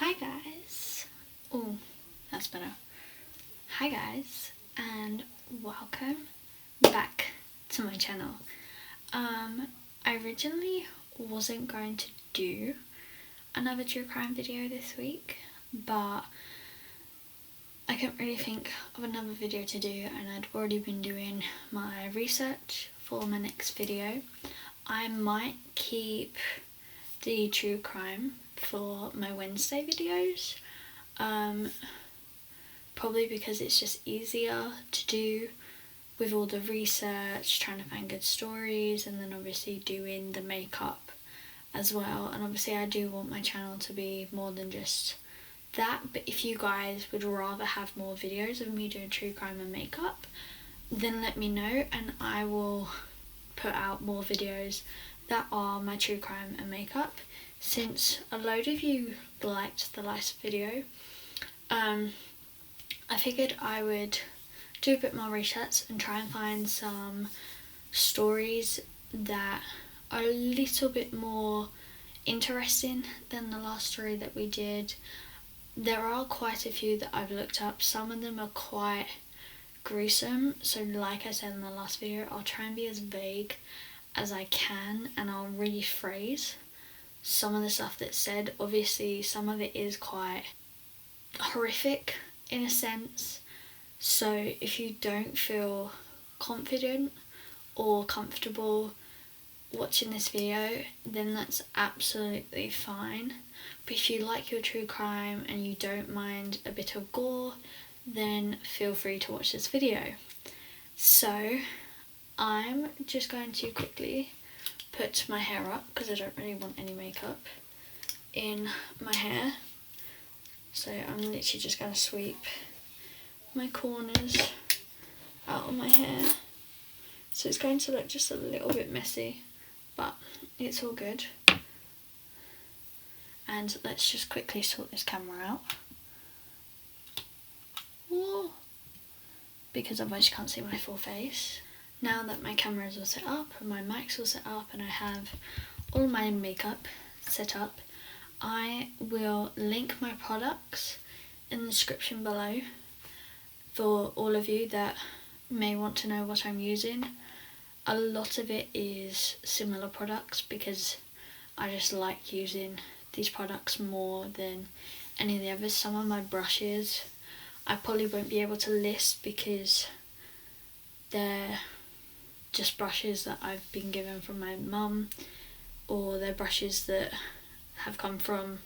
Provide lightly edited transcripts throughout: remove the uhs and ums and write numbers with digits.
Hi guys. Oh, that's better. Hi guys and welcome back to my channel. I originally wasn't going to do another true crime video this week, but I couldn't really think of another video to do, and I'd already been doing my research for my next video. I might keep the true crime for my Wednesday videos, probably because it's just easier to do with all the research, trying to find good stories, and then obviously doing the makeup as well. And obviously I do want my channel to be more than just that, but if you guys would rather have more videos of me doing true crime and makeup, then let me know and I will put out more videos that are my true crime and makeup. Since a load of you liked the last video, I figured I would do a bit more research and try and find some stories that are a little bit more interesting than the last story that we did. There are quite a few that I've looked up. Some of them are quite gruesome, so like I said in the last video, I'll try and be as vague as I can and I'll rephrase some of the stuff that's said. Obviously some of it is quite horrific in a sense, so if you don't feel confident or comfortable watching this video, then that's absolutely fine. But if you like your true crime and you don't mind a bit of gore, then feel free to watch this video. So I'm just going to quickly put my hair up because I don't really want any makeup in my hair. So I'm literally just going to sweep my corners out of my hair. So it's going to look just a little bit messy, but it's all good. And let's just quickly sort this camera out. Whoa. Because otherwise you can't see my full face. Now that my camera is all set up and my mic's all set up and I have all my makeup set up, I will link my products in the description below for all of you that may want to know what I'm using. A lot of it is similar products because I just like using these products more than any of the others. Some of my brushes I probably won't be able to list because they're just brushes that I've been given from my mum, or they're brushes that have come from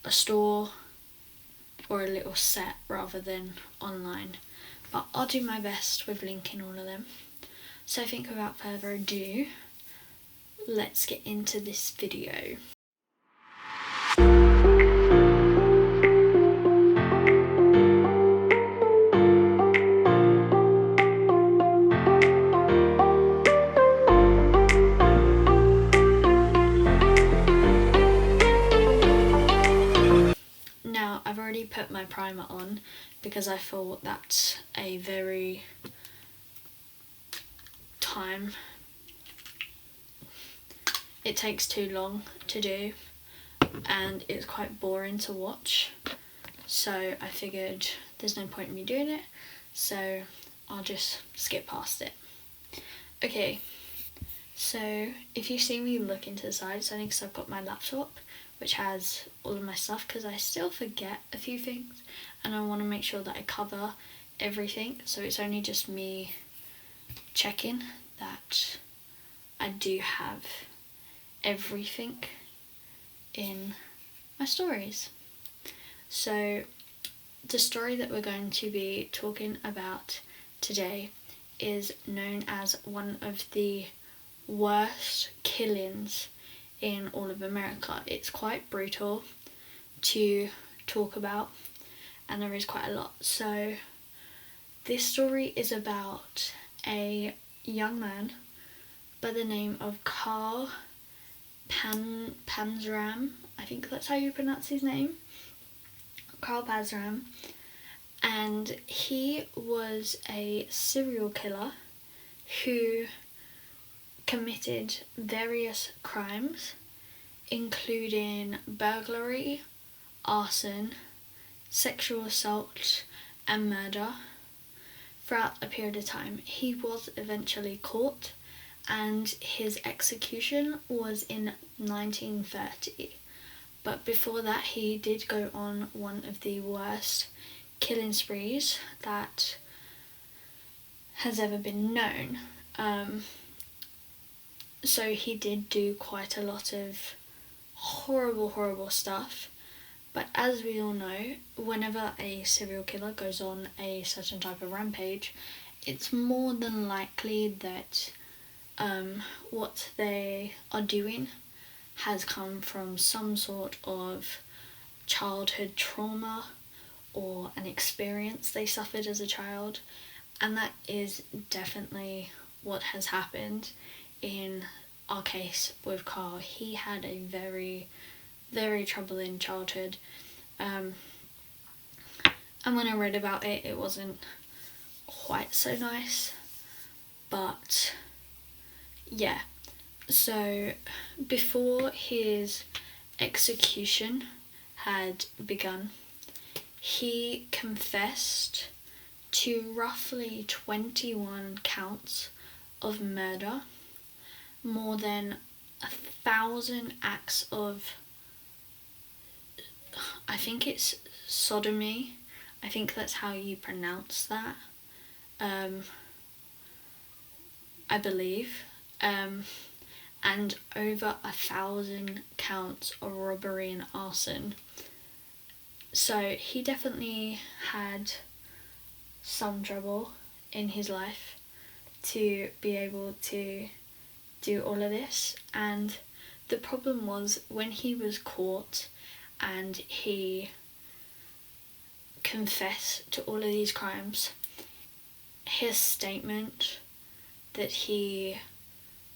a store or a little set rather than online. But I'll do my best with linking all of them. So I think without further ado, let's get into this video. Now I've already put my primer on because I thought that's a very it takes too long to do and it's quite boring to watch, so I figured there's no point in me doing it, so I'll just skip past it. Okay, so if you see me look into the side, it's only because I've got my laptop which has all of my stuff, because I still forget a few things and I want to make sure that I cover everything, so it's only just me checking that I do have everything in my stories. So the story that we're going to be talking about today is known as one of the worst killings in all of America. It's quite brutal to talk about and there is quite a lot. So this story is about a young man by the name of Carl Panzram. I think that's how you pronounce his name. Carl Panzram. And he was a serial killer who committed various crimes, including burglary, arson, sexual assault and murder throughout a period of time. He was eventually caught and his execution was in 1930. But before that, he did go on one of the worst killing sprees that has ever been known. So he did do quite a lot of horrible stuff. But as we all know, whenever a serial killer goes on a certain type of rampage, it's more than likely that what they are doing has come from some sort of childhood trauma or an experience they suffered as a child, and that is definitely what has happened in our case with Carl. He had a very troubling childhood, and when I read about it, it wasn't quite so nice, but yeah. So before his execution had begun, he confessed to roughly 21 counts of murder, more than 1,000 acts of, I think it's sodomy, I think that's how you pronounce that, I believe, and over 1,000 counts of robbery and arson. So he definitely had some trouble in his life to be able to do all of this, and the problem was when he was caught and he confessed to all of these crimes, his statement that he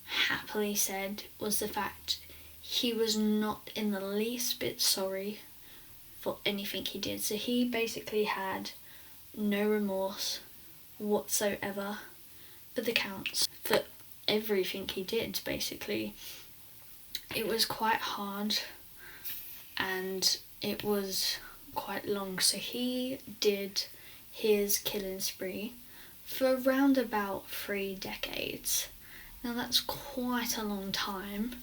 happily said was the fact he was not in the least bit sorry for anything he did. So he basically had no remorse whatsoever for the counts, for everything he did, basically. It was quite hard and it was quite long. So he did his killing spree for around about 3 decades. Now that's quite a long time,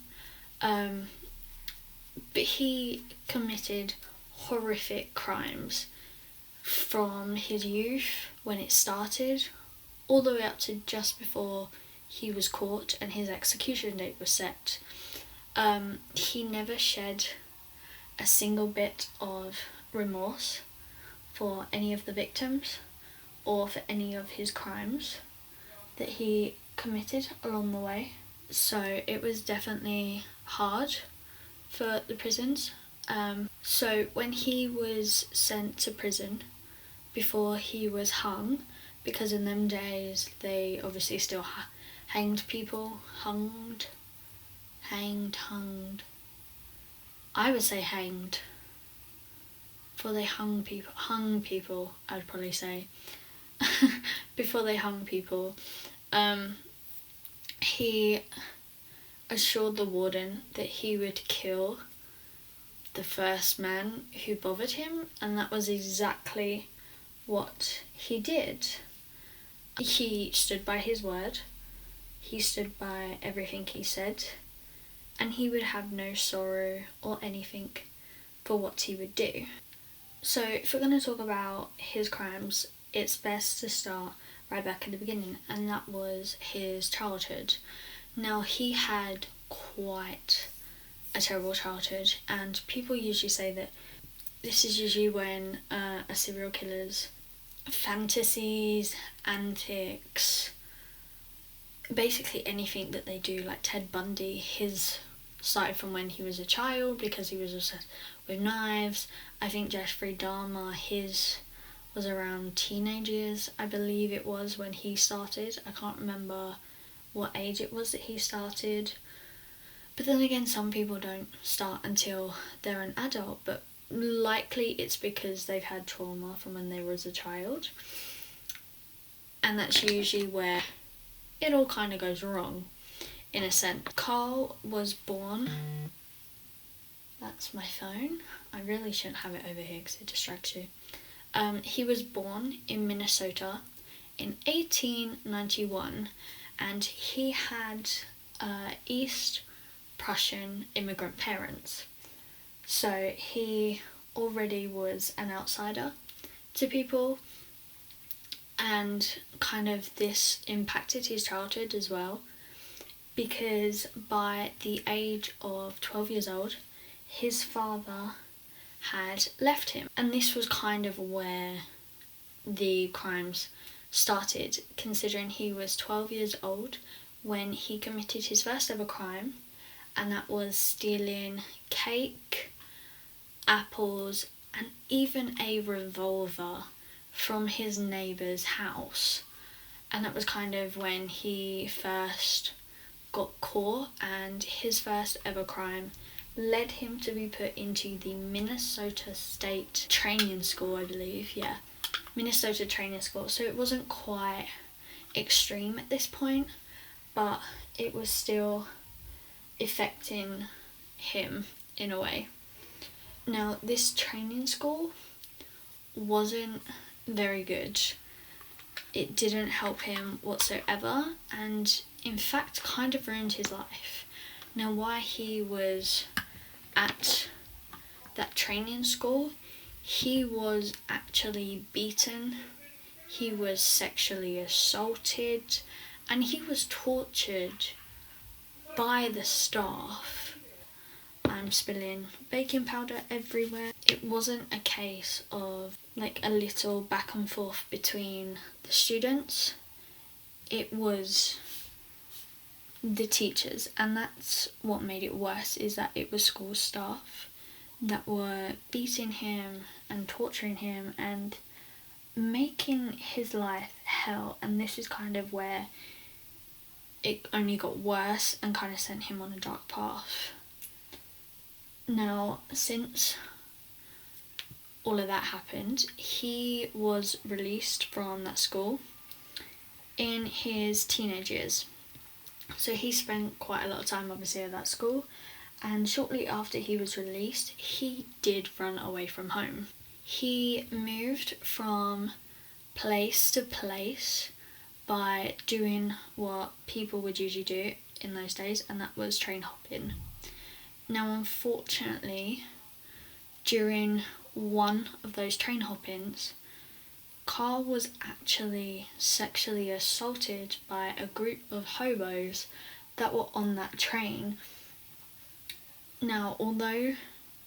but he committed horrific crimes from his youth, when it started, all the way up to just before he was caught and his execution date was set. He never shed a single bit of remorse for any of the victims or for any of his crimes that he committed along the way. So it was definitely hard for the prisons. So when he was sent to prison before he was hung, because in them days they obviously still hanged people, hunged. I would say hanged. Before they hung people, I'd probably say. Before they hung people, he assured the warden that he would kill the first man who bothered him, and that was exactly what he did. He stood by his word, he stood by everything he said, and he would have no sorrow or anything for what he would do. So if we're going to talk about his crimes, it's best to start right back at the beginning, and that was his childhood. Now, he had quite a terrible childhood, and people usually say that this is usually when a serial killer's fantasies, antics, basically anything that they do, like Ted Bundy, his started from when he was a child because he was obsessed with knives. I think Jeffrey Dahmer, his was around teenage years, I believe it was when he started. I can't remember what age it was that he started. But then again, some people don't start until they're an adult, but likely it's because they've had trauma from when they were a child. And that's usually where it all kind of goes wrong, in a sense. Carl was born... That's my phone. I really shouldn't have it over here because it distracts you. He was born in Minnesota in 1891, and he had East Prussian immigrant parents. So he already was an outsider to people, and kind of this impacted his childhood as well, because by the age of 12 years old, his father had left him. And this was kind of where the crimes started, considering he was 12 years old when he committed his first ever crime, and that was stealing cake, apples, and even a revolver from his neighbour's house. And that was kind of when he first got caught, and his first ever crime led him to be put into the Minnesota State Training School, I believe. Yeah, Minnesota Training School. So it wasn't quite extreme at this point, but it was still affecting him in a way. Now, this training school wasn't very good. It didn't help him whatsoever, and in fact kind of ruined his life. Now, while he was at that training school, he was actually beaten, he was sexually assaulted, and he was tortured by the staff. I'm spilling baking powder everywhere. It wasn't a case of like a little back and forth between the students. It was the teachers, and that's what made it worse, is that it was school staff that were beating him and torturing him and making his life hell. And this is kind of where it only got worse and kind of sent him on a dark path. Now, since all of that happened, he was released from that school in his teenage years. So he spent quite a lot of time obviously at that school, and shortly after he was released, he did run away from home. He moved from place to place by doing what people would usually do in those days, and that was train hopping. Now, unfortunately, during one of those train hoppings, Carl was actually sexually assaulted by a group of hobos that were on that train. Now, although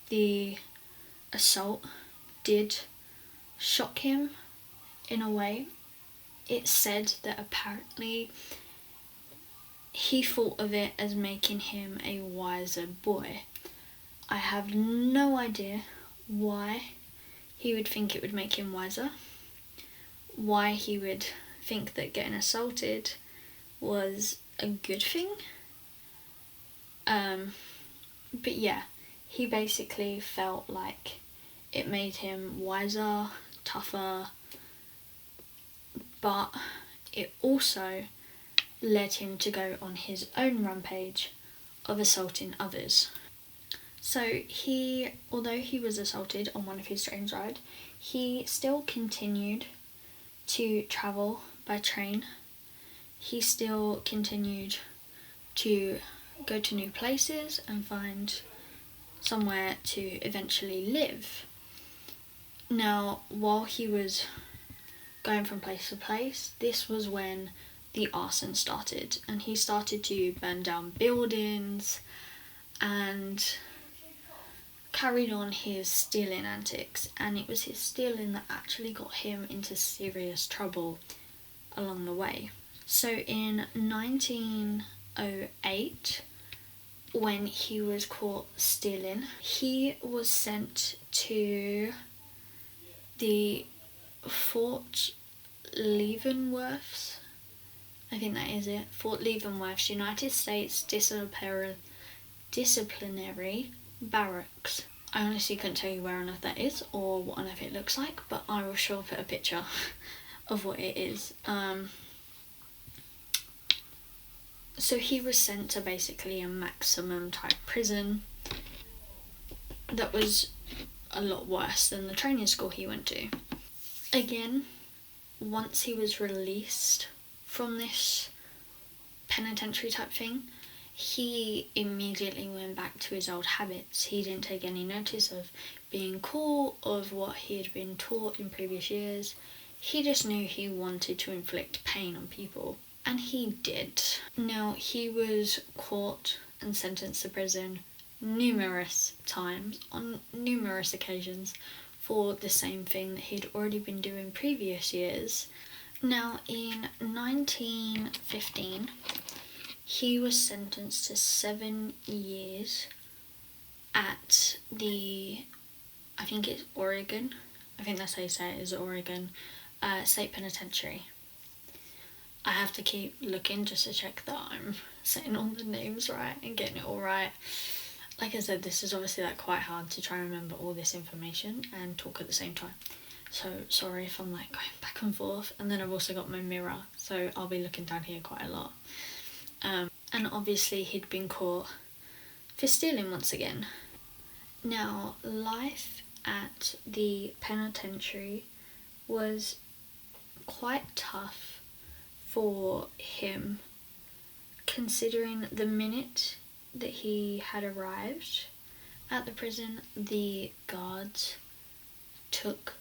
the assault did shock him in a way, it said that apparently he thought of it as making him a wiser boy. I have no idea why he would think it would make him wiser, why he would think that getting assaulted was a good thing. But yeah, he basically felt like it made him wiser, tougher, but it also led him to go on his own rampage of assaulting others. So although he was assaulted on one of his train rides, he still continued to travel by train. He still continued to go to new places and find somewhere to eventually live. Now, while he was going from place to place, this was when the arson started, and he started to burn down buildings and carried on his stealing antics, and it was his stealing that actually got him into serious trouble along the way. So in 1908, when he was caught stealing, he was sent to the Fort Leavenworth's, I think that is it, Fort Leavenworth's United States Disciplinary Barracks. I honestly couldn't tell you where on earth that is or what on earth it looks like, but I will sure put a picture of what it is. So he was sent to basically a maximum type prison that was a lot worse than the training school he went to. Again, once he was released from this penitentiary type thing, he immediately went back to his old habits. He didn't take any notice of being caught, of what he had been taught in previous years. He just knew he wanted to inflict pain on people, and he did. Now, he was caught and sentenced to prison numerous times, on numerous occasions, for the same thing that he'd already been doing previous years. Now, in 1915, he was sentenced to 7 years at the, I think it's Oregon, I think that's how you say it, is Oregon State Penitentiary. I have to keep looking just to check that I'm saying all the names right and getting it all right. Like I said, this is obviously quite hard to try and remember all this information and talk at the same time. So sorry if I'm going back and forth. And then I've also got my mirror, so I'll be looking down here quite a lot. And obviously he'd been caught for stealing once again. Now, life at the penitentiary was quite tough for him, considering the minute that he had arrived at the prison, the guards took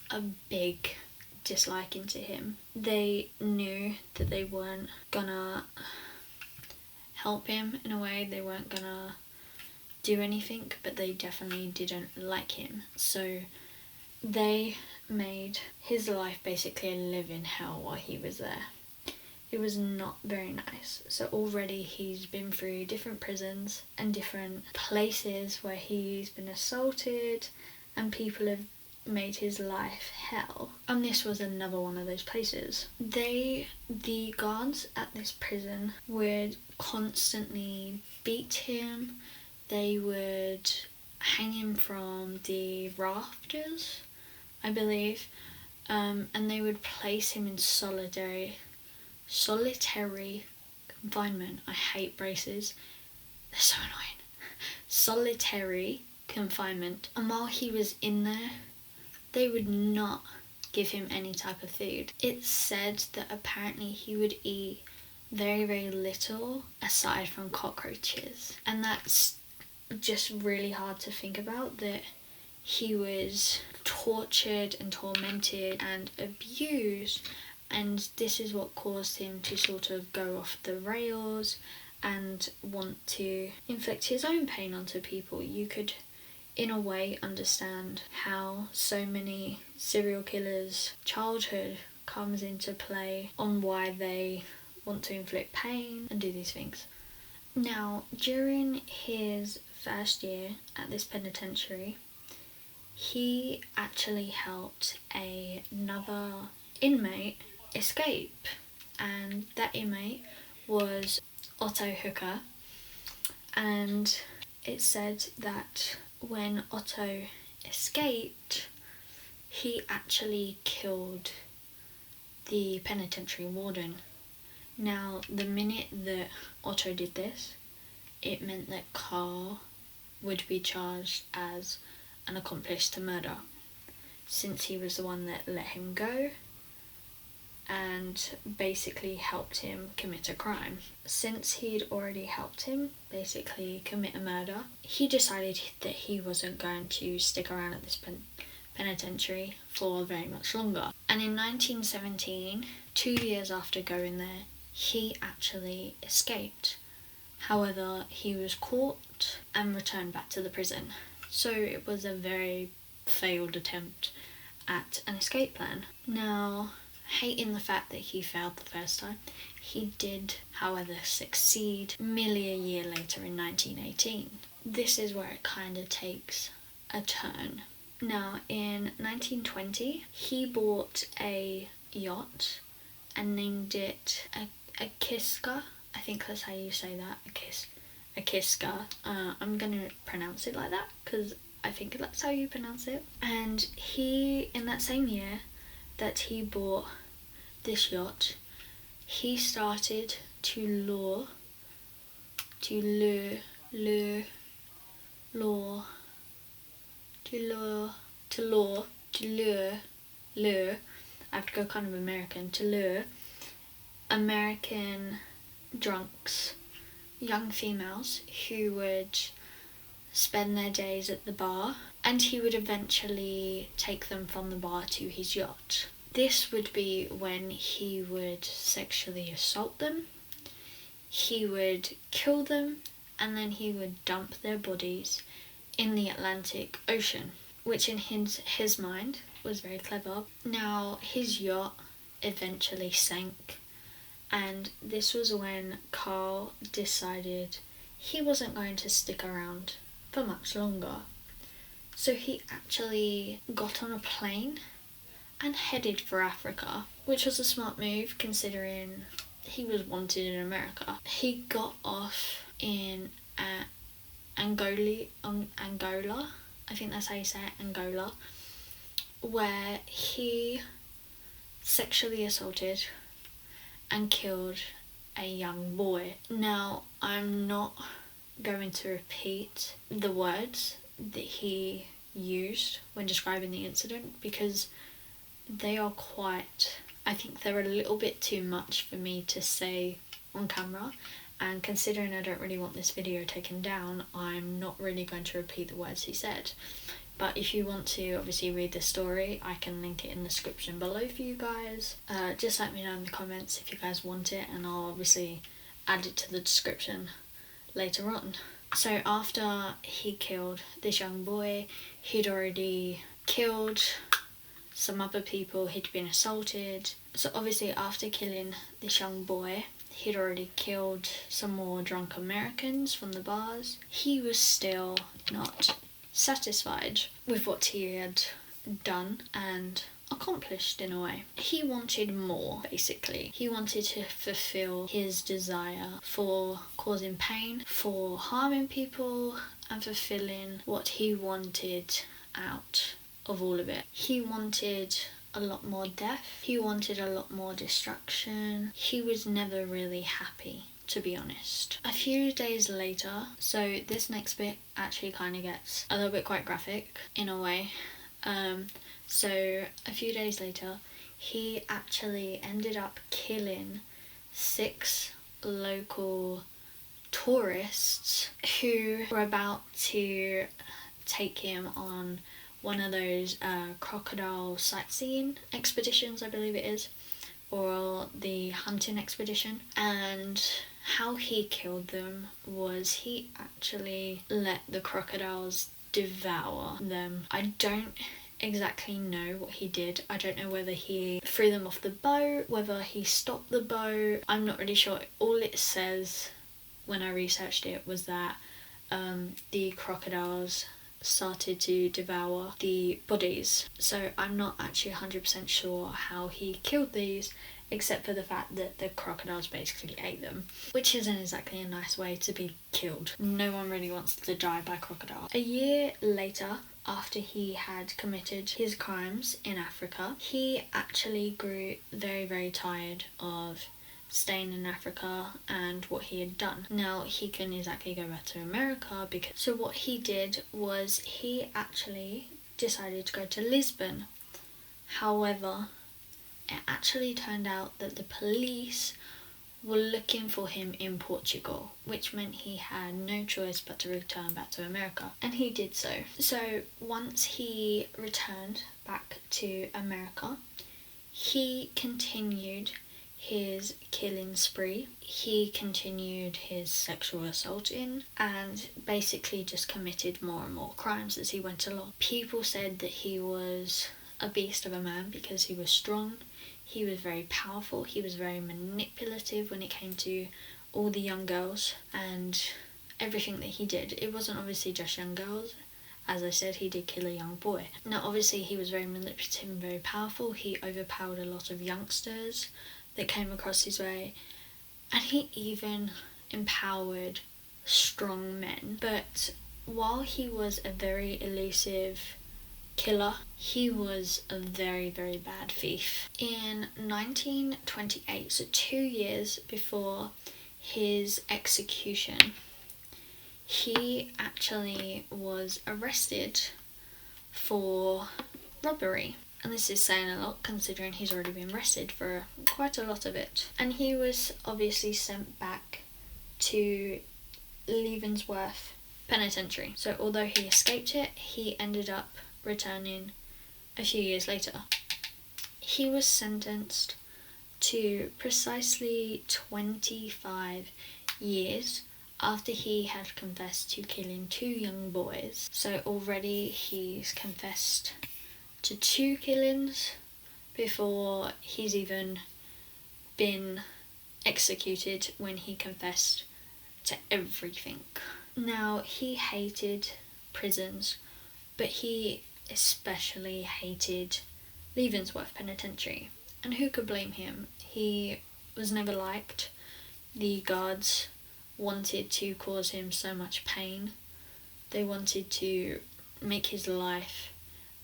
a big disliking to him. They knew that they weren't gonna help him in a way, they weren't gonna do anything, but they definitely didn't like him. So they made his life basically a living hell while he was there. It was not very nice. So already he's been through different prisons and different places where he's been assaulted and people have made his life hell. And this was another one of those places. The guards at this prison would constantly beat him. They would hang him from the rafters, I believe, and they would place him in solitary confinement. I hate braces, they're so annoying. Solitary confinement. And while he was in there, they would not give him any type of food. It's said that apparently he would eat very, very little aside from cockroaches. And that's just really hard to think about, that he was tortured and tormented and abused, and this is what caused him to sort of go off the rails and want to inflict his own pain onto people. You could, in a way, understand how so many serial killers' childhood comes into play on why they want to inflict pain and do these things. Now, during his first year at this penitentiary, he actually helped another inmate escape, and that inmate was Otto Hooker. And it said that when Otto escaped, he actually killed the penitentiary warden. Now, the minute that Otto did this, it meant that Carl would be charged as an accomplice to murder, since he was the one that let him go and basically helped him commit a crime. Since he'd already helped him basically commit a murder, he decided that he wasn't going to stick around at this penitentiary for very much longer. And in 1917, 2 years after going there, he actually escaped. However, he was caught and returned back to the prison. So it was a very failed attempt at an escape plan. Now, hating the fact that he failed the first time, he did, however, succeed merely a year later in 1918. This is where it kind of takes a turn. Now, in 1920, he bought a yacht and named it a Kiska. I think that's how you say that, a Kiska. I'm gonna pronounce it like that because I think that's how you pronounce it. And he, in that same year that he bought this yacht, he started to lure lure, I have to go kind of American, to lure American drunks, young females who would spend their days at the bar, and he would eventually take them from the bar to his yacht. This would be when he would sexually assault them, he would kill them, and then he would dump their bodies in the Atlantic Ocean, which in his mind was very clever. Now, his yacht eventually sank, and this was when Carl decided he wasn't going to stick around for much longer. So he actually got on a plane and headed for Africa, which was a smart move considering he was wanted in America. He got off in Angola, I think that's how you say it, Angola, where he sexually assaulted and killed a young boy. Now, I'm not going to repeat the words that he used when describing the incident because they are quite, I think they're a little bit too much for me to say on camera, and considering I don't really want this video taken down, I'm not really going to repeat the words he said. But if you want to obviously read the story, I can link it in the description below for you guys. Just let me know in the comments if you guys want it, and I'll obviously add it to the description later on. So after he killed this young boy, he'd already killed some other people, he'd been assaulted. So obviously after killing this young boy, he'd already killed some more drunk Americans from the bars. He was still not satisfied with what he had done and accomplished in a way. He wanted more, basically. He wanted to fulfill his desire for causing pain, for harming people, and fulfilling what he wanted out of all of it. He wanted a lot more death. He wanted a lot more destruction. He was never really happy, to be honest. A few days later, so this next bit actually kind of gets a little bit quite graphic in a way. So a few days later, he actually ended up killing 6 local tourists who were about to take him on one of those crocodile sightseeing expeditions, I believe it is, or the hunting expedition. And how he killed them was he actually let the crocodiles devour them. I don't exactly know what he did. I don't know whether he threw them off the boat, whether he stopped the boat. I'm not really sure. All it says when I researched it was that the crocodiles started to devour the bodies. So I'm not actually 100% sure how he killed these, except for the fact that the crocodiles basically ate them, which isn't exactly a nice way to be killed. No one really wants to die by crocodile. A year later, after he had committed his crimes in Africa, he actually grew very, very tired of staying in Africa and what he had done. Now he couldn't exactly go back to America so what he did was he actually decided to go to Lisbon. However, it actually turned out that the police were looking for him in Portugal, which meant he had no choice but to return back to America, and he did so. So once he returned back to America, he continued his killing spree. He continued his sexual assaulting and basically just committed more and more crimes as he went along. People said that he was a beast of a man because he was strong, he was very powerful, he was very manipulative when it came to all the young girls and everything that he did. It wasn't obviously just young girls. As I said, he did kill a young boy. Now obviously he was very manipulative and very powerful. He overpowered a lot of youngsters that came across his way, and he even empowered strong men. But while he was a very elusive killer, he was a very, very bad thief. In 1928, so 2 years before his execution, he actually was arrested for robbery. And this is saying a lot considering he's already been arrested for quite a lot of it. And he was obviously sent back to Leavenworth Penitentiary. So although he escaped it, he ended up returning a few years later. He was sentenced to precisely 25 years after he had confessed to killing 2 young boys. So already he's confessed to 2 killings before he's even been executed, when he confessed to everything. Now, he hated prisons, but he especially hated Leavenworth Penitentiary. And who could blame him? He was never liked. The guards wanted to cause him so much pain. They wanted to make his life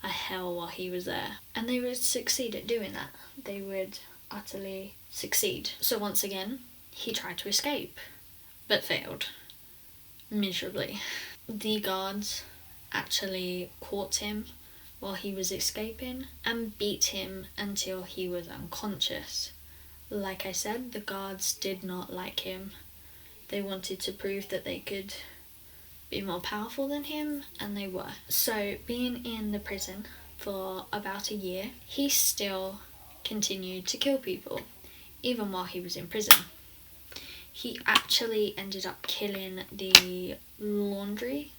a hell while he was there. And they would succeed at doing that. They would utterly succeed. So once again, he tried to escape, but failed miserably. The guards actually caught him while he was escaping and beat him until he was unconscious. Like I said, the guards did not like him. They wanted to prove that they could be more powerful than him, and they were. So, being in the prison for about a year, he still continued to kill people, even while he was in prison. He actually ended up killing the laundry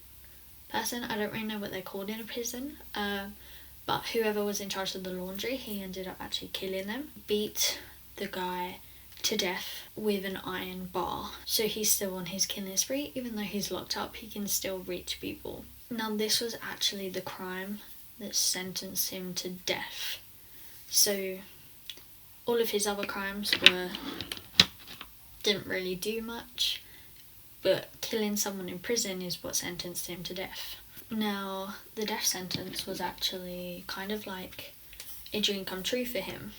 person. I don't really know what they're called in a prison, but whoever was in charge of the laundry, he ended up actually killing them. Beat the guy to death with an iron bar. So he's still on his killing spree. Even though he's locked up, he can still reach people. Now, this was actually the crime that sentenced him to death. So all of his other crimes didn't really do much, but killing someone in prison is what sentenced him to death. Now, the death sentence was actually kind of like a dream come true for him.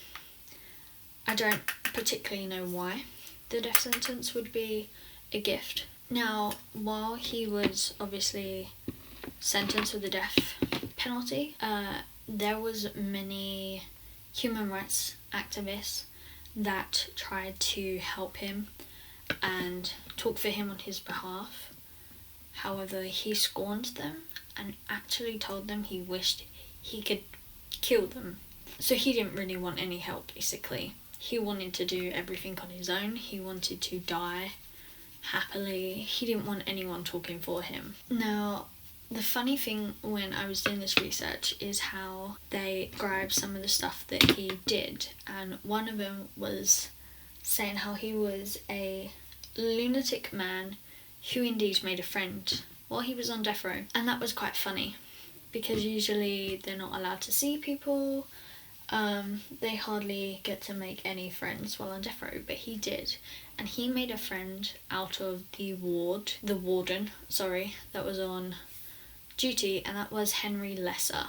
I don't particularly know why the death sentence would be a gift. Now, while he was obviously sentenced with the death penalty, there was many human rights activists that tried to help him and talk for him on his behalf. However, he scorned them and actually told them he wished he could kill them. So he didn't really want any help, basically. He wanted to do everything on his own. He wanted to die happily. He didn't want anyone talking for him. Now, the funny thing when I was doing this research is how they described some of the stuff that he did. And one of them was saying how he was a lunatic man who indeed made a friend while he was on death row. And that was quite funny, because usually they're not allowed to see people. They hardly get to make any friends while on death row, but he did. And he made a friend out of the warden, that was on duty, and that was Henry Lesser.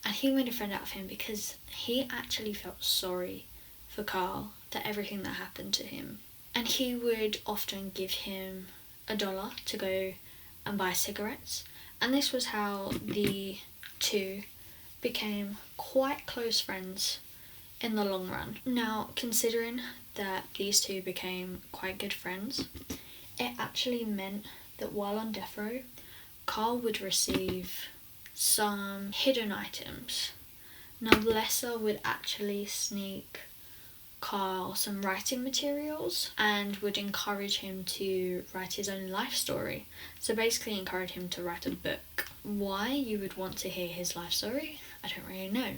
And he made a friend out of him because he actually felt sorry for Carl, for everything that happened to him. And he would often give him $1 to go and buy cigarettes. And this was how the two became quite close friends in the long run. Now, considering that these two became quite good friends, it actually meant that while on death row, Carl would receive some hidden items. Now, Lesser would actually sneak Carl some writing materials and would encourage him to write his own life story. So basically encourage him to write a book. Why you would want to hear his life story, I don't really know,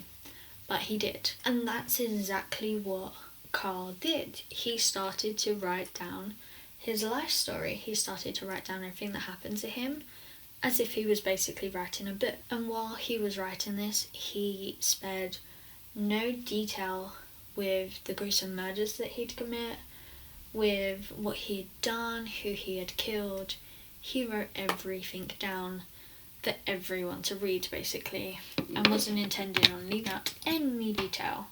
but he did. And that's exactly what Carl did. He started to write down his life story. He started to write down everything that happened to him as if he was basically writing a book. And while he was writing this, he spared no detail with the gruesome murders that he'd commit, with what he'd done, who he had killed. He wrote everything down for everyone to read, basically, and wasn't intending on leaving out any detail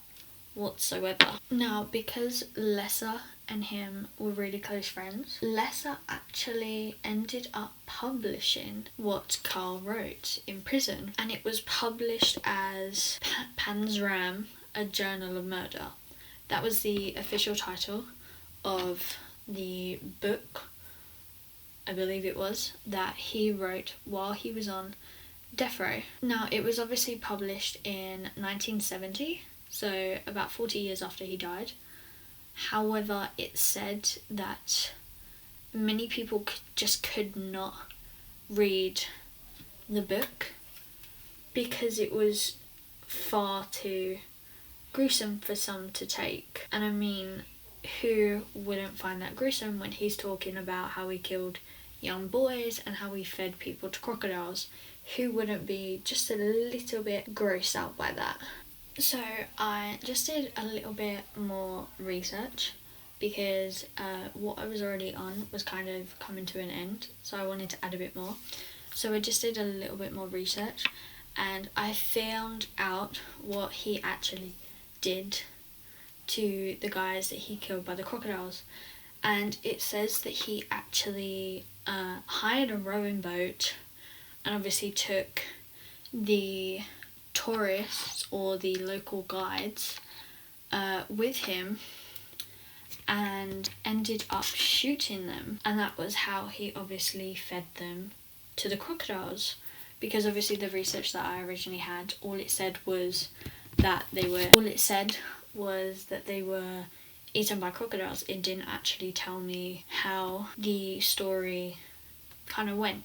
whatsoever. Now, because Lesser and him were really close friends. Lesser actually ended up publishing what Carl wrote in prison, and it was published as Panzram, a Journal of Murder. That was the official title of the book, I believe it was, that he wrote while he was on death row. Now, it was obviously published in 1970, so about 40 years after he died. However, it said that many people just could not read the book because it was far too gruesome for some to take. And I mean, who wouldn't find that gruesome when he's talking about how he killed young boys and how he fed people to crocodiles? Who wouldn't be just a little bit grossed out by that? So I just did a little bit more research because what I was already on was kind of coming to an end, so I wanted to add a bit more. So I just did a little bit more research, and I found out what he actually did to the guys that he killed by the crocodiles. And it says that he actually hired a rowing boat and obviously took the tourists or the local guides with him and ended up shooting them. And that was how he obviously fed them to the crocodiles, because obviously the research that I originally had, all it said was that they were eaten by crocodiles. It didn't actually tell me how the story kind of went.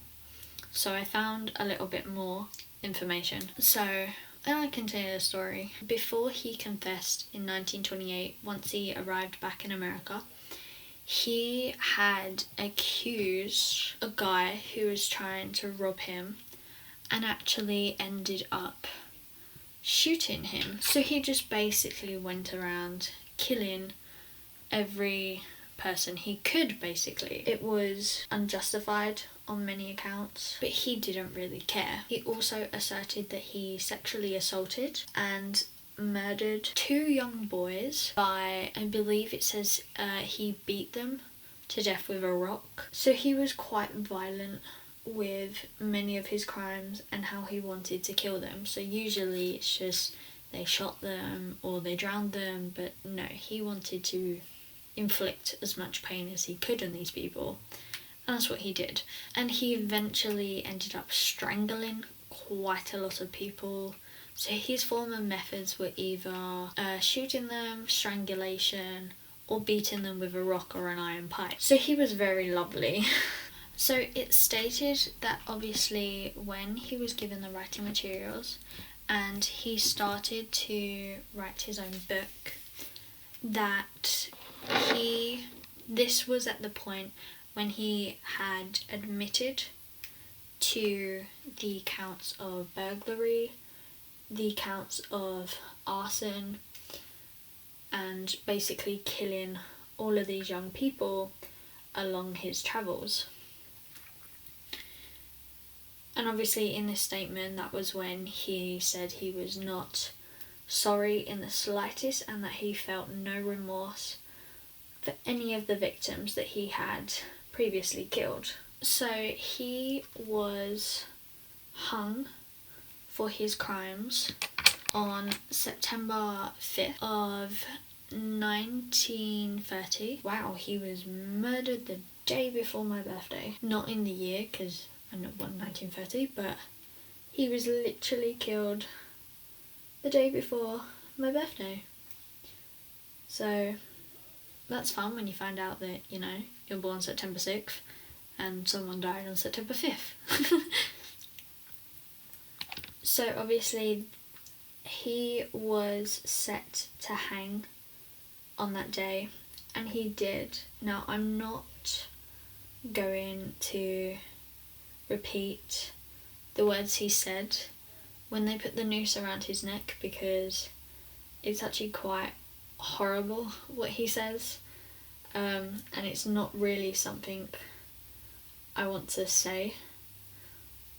So I found a little bit more information. So I continue the story. Before he confessed in 1928, once he arrived back in America, he had accused a guy who was trying to rob him and actually ended up shooting him. So he just basically went around killing every person he could, basically. It was unjustified on many accounts, but he didn't really care. He also asserted that he sexually assaulted and murdered 2 young boys by, I believe it says he beat them to death with a rock. So he was quite violent with many of his crimes and how he wanted to kill them. So usually it's just they shot them or they drowned them, but no, he wanted to inflict as much pain as he could on these people, and that's what he did. And he eventually ended up strangling quite a lot of people. So his former methods were either shooting them, strangulation, or beating them with a rock or an iron pipe. So he was very lovely. So it stated that obviously when he was given the writing materials and he started to write his own book, that this was at the point when he had admitted to the counts of burglary, the counts of arson, and basically killing all of these young people along his travels. And obviously in this statement, that was when he said he was not sorry in the slightest and that he felt no remorse for any of the victims that he had previously killed. So he was hung for his crimes on September 5th of 1930. Wow, he was murdered the day before my birthday. Not in the year, because I'm not born in 1930, but he was literally killed the day before my birthday. So that's fun when you find out that, you know, you're born September 6th and someone died on September 5th. So obviously he was set to hang on that day, and he did. Now, I'm not going to repeat the words he said when they put the noose around his neck, because it's actually quite horrible what he says, and it's not really something I want to say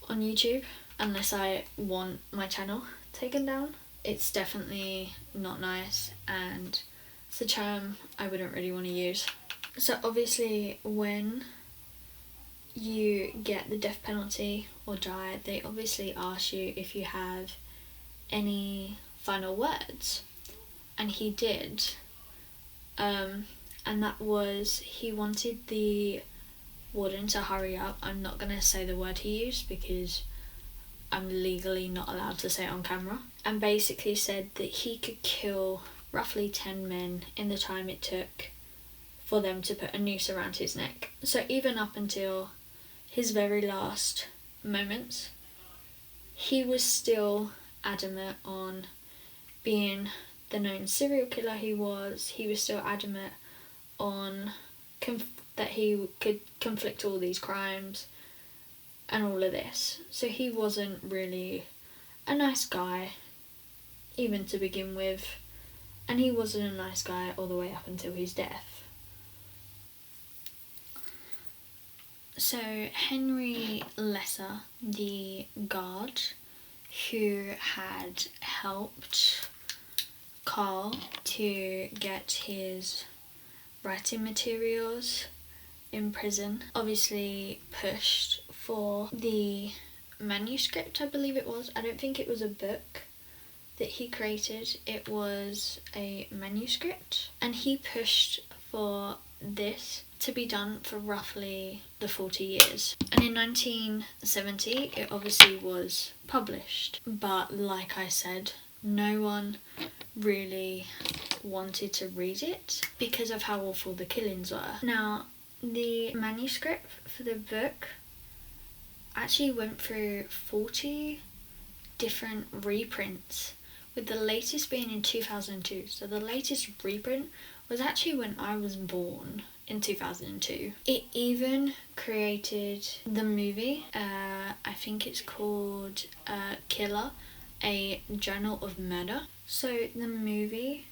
on YouTube unless I want my channel taken down. It's definitely not nice, and It's a term I wouldn't really want to use. So obviously when you get the death penalty or die, they obviously ask you if you have any final words, and he did, and that was he wanted the warden to hurry up. I'm not going to say the word he used because I'm legally not allowed to say it on camera, and basically said that he could kill roughly 10 men in the time it took for them to put a noose around his neck. So even up until his very last moments, he was still adamant on being the known serial killer he was. He was still adamant on that he could conflict all these crimes and all of this. So he wasn't really a nice guy, even to begin with, and he wasn't a nice guy all the way up until his death. So Henry Lesser, the guard who had helped Carl to get his writing materials in prison, obviously pushed for the manuscript, I believe it was. I don't think it was a book that he created, it was a manuscript, and he pushed for this to be done for roughly the 40 years. And in 1970 it obviously was published, but like I said, no one really wanted to read it because of how awful the killings were. Now, the manuscript for the book actually went through 40 different reprints, with the latest being in 2002. So the latest reprint was actually when I was born, in 2002. It even created the movie, I think it's called Killer, a Journal of Murder. So the movie,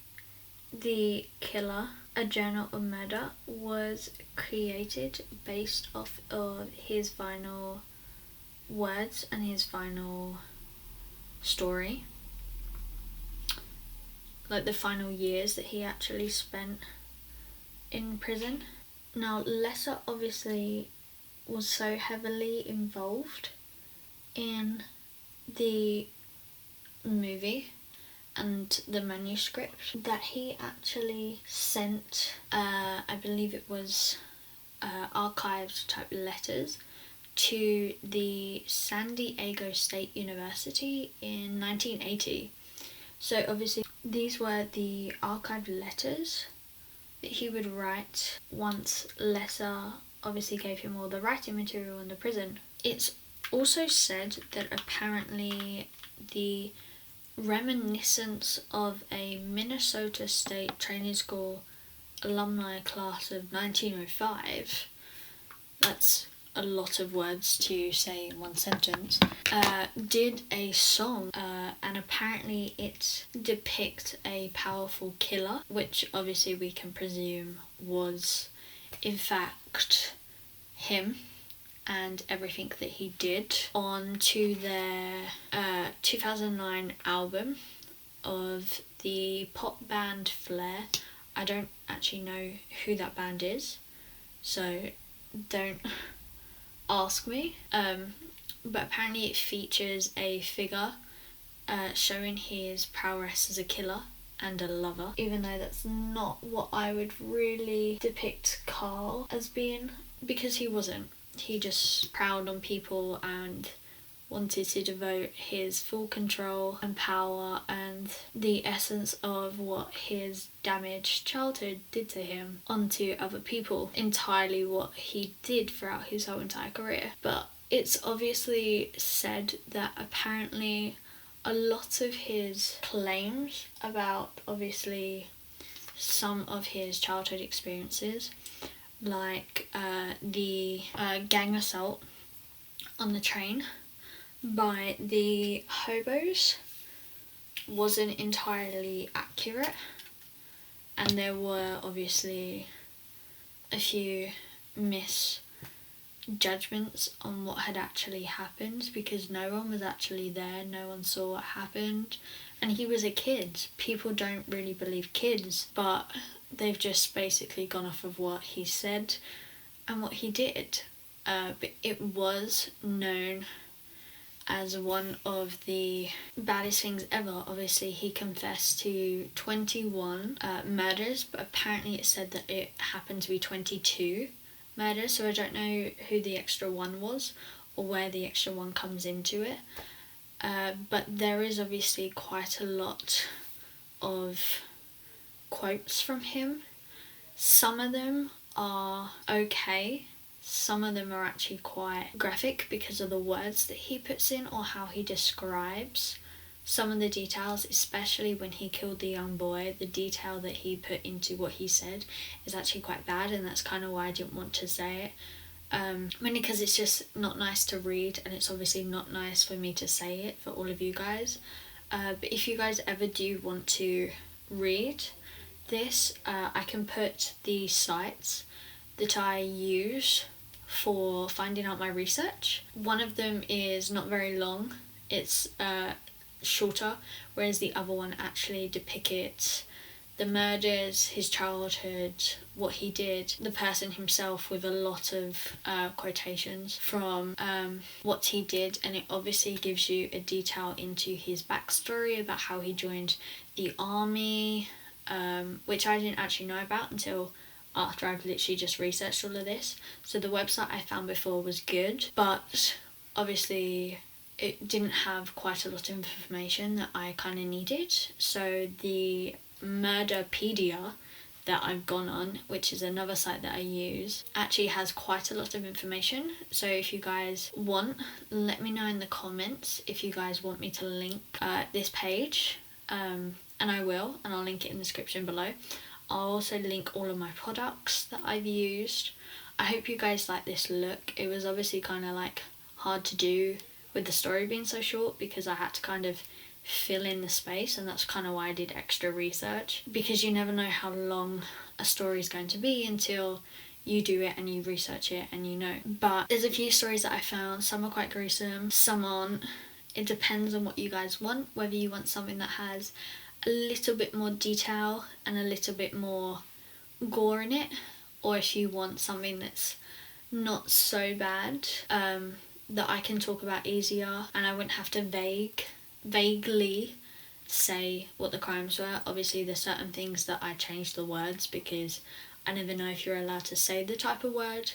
The Killer, a Journal of Murder, was created based off of his final words and his final story, like the final years that he actually spent in prison. Now, Lesser obviously was so heavily involved in the movie and the manuscript that he actually sent, I believe it was archived type letters to the San Diego State University in 1980. So obviously these were the archived letters that he would write once Lesser obviously gave him all the writing material in the prison. It's also said that apparently the reminiscence of a Minnesota State Training School alumni class of 1905, that's a lot of words to say in one sentence, did a song, and apparently it depicts a powerful killer, which obviously we can presume was in fact him and everything that he did, onto their 2009 album of the pop band Flair. I don't actually know who that band is, so don't ask me, but apparently it features a figure showing his prowess as a killer and a lover, even though that's not what I would really depict Carl as being, because he wasn't. He just prowled on people and wanted to devote his full control and power and the essence of what his damaged childhood did to him onto other people. Entirely what he did throughout his whole entire career. But it's obviously said that apparently a lot of his claims about obviously some of his childhood experiences, like the gang assault on the train by the hobos, wasn't entirely accurate, and there were obviously a few misdiagnosis judgments on what had actually happened, because no one was actually there, no one saw what happened, and he was a kid. People don't really believe kids, but they've just basically gone off of what he said and what he did. But it was known as one of the baddest things ever. Obviously, he confessed to 21 murders, but apparently it said that it happened to be 22 murders, so I don't know who the extra one was or where the extra one comes into it. But there is obviously quite a lot of quotes from him. Some of them are okay. Some of them are actually quite graphic because of the words that he puts in or how he describes some of the details, especially when he killed the young boy. The detail that he put into what he said is actually quite bad, and that's kind of why I didn't want to say it. Mainly because it's just not nice to read, and it's obviously not nice for me to say it for all of you guys. But if you guys ever do want to read this, I can put the sites that I use for finding out my research. One of them is not very long, it's shorter, whereas the other one actually depicts the murders, his childhood, what he did, the person himself, with a lot of quotations from what he did, and it obviously gives you a detail into his backstory about how he joined the army, which I didn't actually know about until after I've literally just researched all of this. So the website I found before was good, but obviously it didn't have quite a lot of information that I kind of needed. So the Murderpedia that I've gone on, which is another site that I use, actually has quite a lot of information. So if you guys want, let me know in the comments if you guys want me to link this page, and I will, and I'll link it in the description below. I'll also link all of my products that I've used. I hope you guys like this look. It was obviously kind of like hard to do with the story being so short, because I had to kind of fill in the space, and that's kind of why I did extra research, because you never know how long a story is going to be until you do it and you research it and you know. But there's a few stories that I found. Some are quite gruesome, some aren't. It depends on what you guys want, whether you want something that has a little bit more detail and a little bit more gore in it, or if you want something that's not so bad, that I can talk about easier and I wouldn't have to vaguely say what the crimes were. Obviously there's certain things that I changed the words, because I never know if you're allowed to say the type of word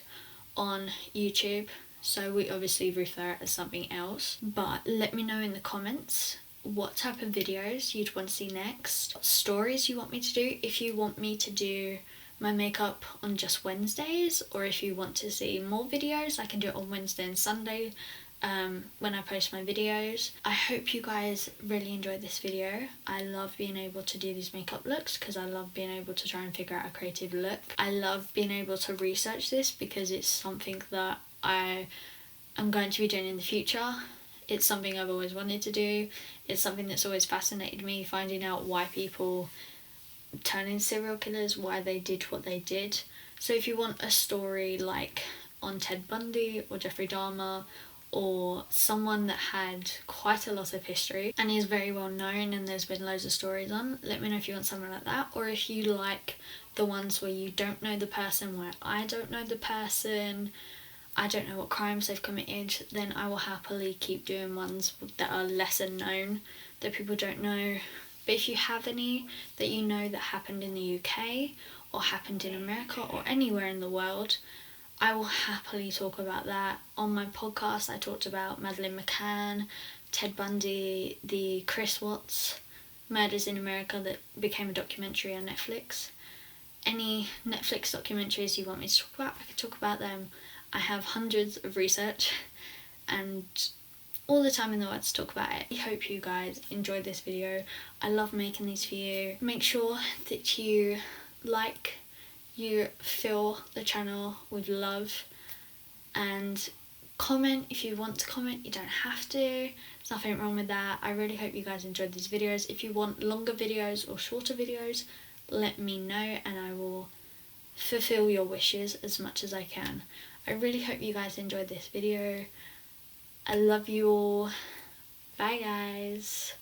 on YouTube, so we obviously refer it as something else. But let me know in the comments what type of videos you'd want to see next, what stories you want me to do, if you want me to do my makeup on just Wednesdays, or if you want to see more videos, I can do it on Wednesday and Sunday when I post my videos. I hope you guys really enjoyed this video. I love being able to do these makeup looks because I love being able to try and figure out a creative look. I love being able to research this because it's something that I am going to be doing in the future. It's something I've always wanted to do. It's something that's always fascinated me, finding out why people turn into serial killers, why they did what they did. So if you want a story like on Ted Bundy or Jeffrey Dahmer, or someone that had quite a lot of history and is very well known and there's been loads of stories on, let me know if you want something like that. Or if you like the ones where you don't know the person, where I don't know the person, I don't know what crimes they've committed, then I will happily keep doing ones that are lesser known, that people don't know. But if you have any that you know that happened in the UK or happened in America or anywhere in the world, I will happily talk about that. On my podcast I talked about Madeleine McCann, Ted Bundy, the Chris Watts murders in America that became a documentary on Netflix. Any Netflix documentaries you want me to talk about, I can talk about them. I have hundreds of research and all the time in the world to talk about it. I hope you guys enjoyed this video. I love making these for you. Make sure that you fill the channel with love, and comment if you want to comment. You don't have to, there's nothing wrong with that. I really hope you guys enjoyed these videos. If you want longer videos or shorter videos, let me know and I will fulfill your wishes as much as I can. I really hope you guys enjoyed this video. I love you all. Bye guys.